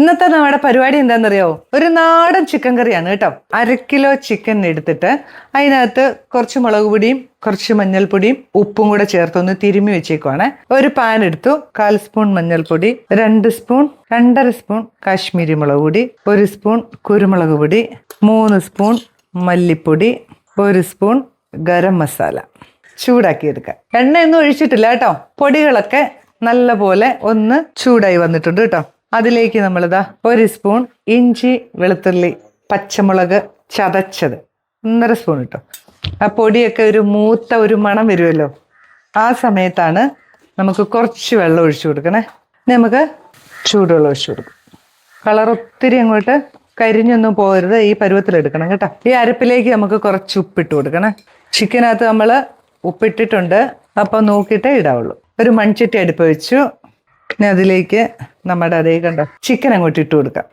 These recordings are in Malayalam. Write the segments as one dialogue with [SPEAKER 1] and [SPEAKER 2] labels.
[SPEAKER 1] ഇന്നത്തെ നമ്മുടെ പരിപാടി എന്താണെന്നറിയോ? ഒരു നാടൻ ചിക്കൻ കറിയാണ് കേട്ടോ. 1/2 കിലോ ചിക്കൻ എടുത്തിട്ട് അതിനകത്ത് കുറച്ച് മുളക് പൊടിയും കുറച്ച് മഞ്ഞൾപ്പൊടിയും ഉപ്പും കൂടെ ചേർത്തൊന്ന് തിരുമ്മി വെച്ചേക്കുവാണ്. ഒരു പാൻ എടുത്തു. 1/4 സ്പൂൺ മഞ്ഞൾപ്പൊടി, 2.5 സ്പൂൺ കാശ്മീരി മുളക് പൊടി, 1 സ്പൂൺ കുരുമുളക് പൊടി, 3 സ്പൂൺ മല്ലിപ്പൊടി, 1 സ്പൂൺ ഗരം മസാല. ചൂടാക്കിയെടുക്കാം. എണ്ണയൊന്നും ഒഴിച്ചിട്ടില്ല കേട്ടോ. പൊടികളൊക്കെ നല്ല പോലെ ഒന്ന് ചൂടായി വന്നിട്ടുണ്ട് കേട്ടോ. അതിലേക്ക് നമ്മളിതാ 1 സ്പൂൺ ഇഞ്ചി വെളുത്തുള്ളി പച്ചമുളക് ചതച്ചത് 1.5 സ്പൂൺ ഇട്ടോ. ആ പൊടിയൊക്കെ ഒരു മൂത്ത ഒരു മണം വരുമല്ലോ, ആ സമയത്താണ് നമുക്ക് കുറച്ച് വെള്ളം ഒഴിച്ചു കൊടുക്കണേ. നമുക്ക് ചൂടുവെള്ളം ഒഴിച്ചു കൊടുക്കും. കളർ ഒത്തിരി അങ്ങോട്ട് കരിഞ്ഞൊന്നും പോകരുത്, ഈ പരുവത്തിലെടുക്കണം കേട്ടോ. ഈ അരപ്പിലേക്ക് നമുക്ക് കുറച്ച് ഉപ്പിട്ട് കൊടുക്കണേ. ചിക്കനകത്ത് നമ്മൾ ഉപ്പിട്ടിട്ടുണ്ട്, അപ്പോൾ നോക്കിയിട്ടേ ഇടാവുള്ളൂ. ഒരു മൺചട്ടി അടുപ്പ് വെച്ചു. പിന്നെ അതിലേക്ക് നമ്മുടെ അതേ കണ്ടോ ചിക്കൻ അങ്ങോട്ട് ഇട്ട് കൊടുക്കാം.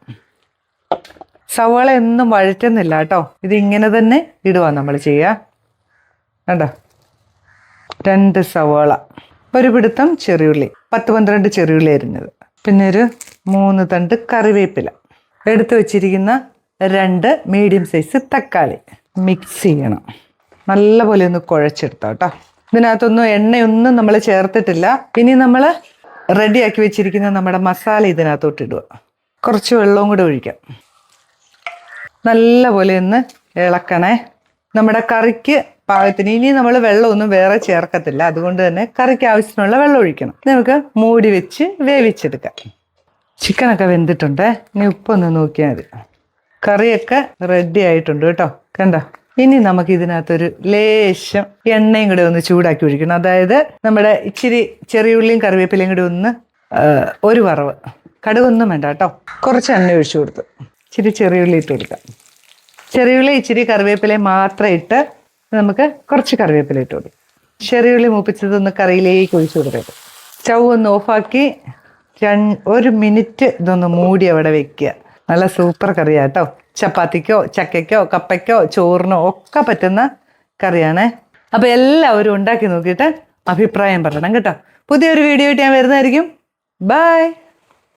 [SPEAKER 1] സവാള ഒന്നും വഴറ്റുന്നില്ല കേട്ടോ, ഇതിങ്ങനെ തന്നെ ഇടുക നമ്മൾ ചെയ്യുക. കണ്ടോ, 2 സവാള, ഒരു പിടുത്തം ചെറിയുള്ളി, 10-12 ചെറിയുള്ളി അരിഞ്ഞത്, പിന്നെ ഒരു 3 തണ്ട് കറിവേപ്പില, എടുത്തു വെച്ചിരിക്കുന്ന 2 മീഡിയം സൈസ് തക്കാളി. മിക്സ് ചെയ്യണം, നല്ലപോലെ ഒന്ന് കുഴച്ചെടുത്തോ കേട്ടോ. ഇതിനകത്തൊന്നും എണ്ണയൊന്നും നമ്മൾ ചേർത്തിട്ടില്ല. ഇനി നമ്മൾ റെഡിയാക്കി വെച്ചിരിക്കുന്ന നമ്മുടെ മസാല ഇതിനകത്തോട്ട് ഇടുക. കുറച്ച് വെള്ളവും കൂടെ ഒഴിക്കാം. നല്ലപോലെ ഒന്ന് ഇളക്കണേ. നമ്മുടെ കറിക്ക് പാകത്തിന് ഇനി നമ്മൾ വെള്ളമൊന്നും വേറെ ചേർക്കത്തില്ല, അതുകൊണ്ട് തന്നെ കറിക്ക് ആവശ്യത്തിനുള്ള വെള്ളം ഒഴിക്കണം. നമുക്ക് മൂടി വെച്ച് വേവിച്ചെടുക്കാം. ചിക്കനൊക്കെ വെന്തിട്ടുണ്ട്. ഇനി ഉപ്പൊന്ന് നോക്കിയാൽ മതി. കറിയൊക്കെ റെഡി ആയിട്ടുണ്ട് കേട്ടോ. കണ്ടോ, ഇനി നമുക്ക് ഇതിനകത്തൊരു ലേശം എണ്ണയും കൂടെ ഒന്ന് ചൂടാക്കി ഒഴിക്കണം. അതായത് നമ്മുടെ ഇച്ചിരി ചെറിയുള്ളിയും കറിവേപ്പിലയും കൂടെ ഒന്ന് ഒരു വറവ്, കടുകൊന്നും വേണ്ട കേട്ടോ. കുറച്ച് എണ്ണ ഒഴിച്ചു കൊടുത്ത് ഇച്ചിരി ചെറിയുള്ളി ഇട്ട് കൊടുക്കാം. ചെറിയുള്ളി ഇച്ചിരി കറിവേപ്പിലയും മാത്രം ഇട്ട് നമുക്ക് കുറച്ച് കറിവേപ്പില ഇട്ട് കൊടുക്കും. ചെറിയുള്ളി മൂപ്പിച്ചതൊന്ന് കറിയിലേക്ക് ഒഴിച്ചു കൊടുക്കും. സ്റ്റൗ ഒന്ന് ഓഫാക്കി 1 മിനിറ്റ് ഇതൊന്ന് മൂടി അവിടെ വെക്കുക. നല്ല സൂപ്പർ കറിയാട്ടോ. ചപ്പാത്തിക്കോ ചക്കയ്ക്കോ കപ്പയ്ക്കോ ചോറിനോ ഒക്കെ പറ്റുന്ന കറിയാണേ. അപ്പോൾ എല്ലാവരും ഉണ്ടാക്കി നോക്കിയിട്ട് അഭിപ്രായം പറയണം കേട്ടോ. പുതിയൊരു വീഡിയോ ആയിട്ട് ഞാൻ വരുന്നതായിരിക്കും. ബൈ.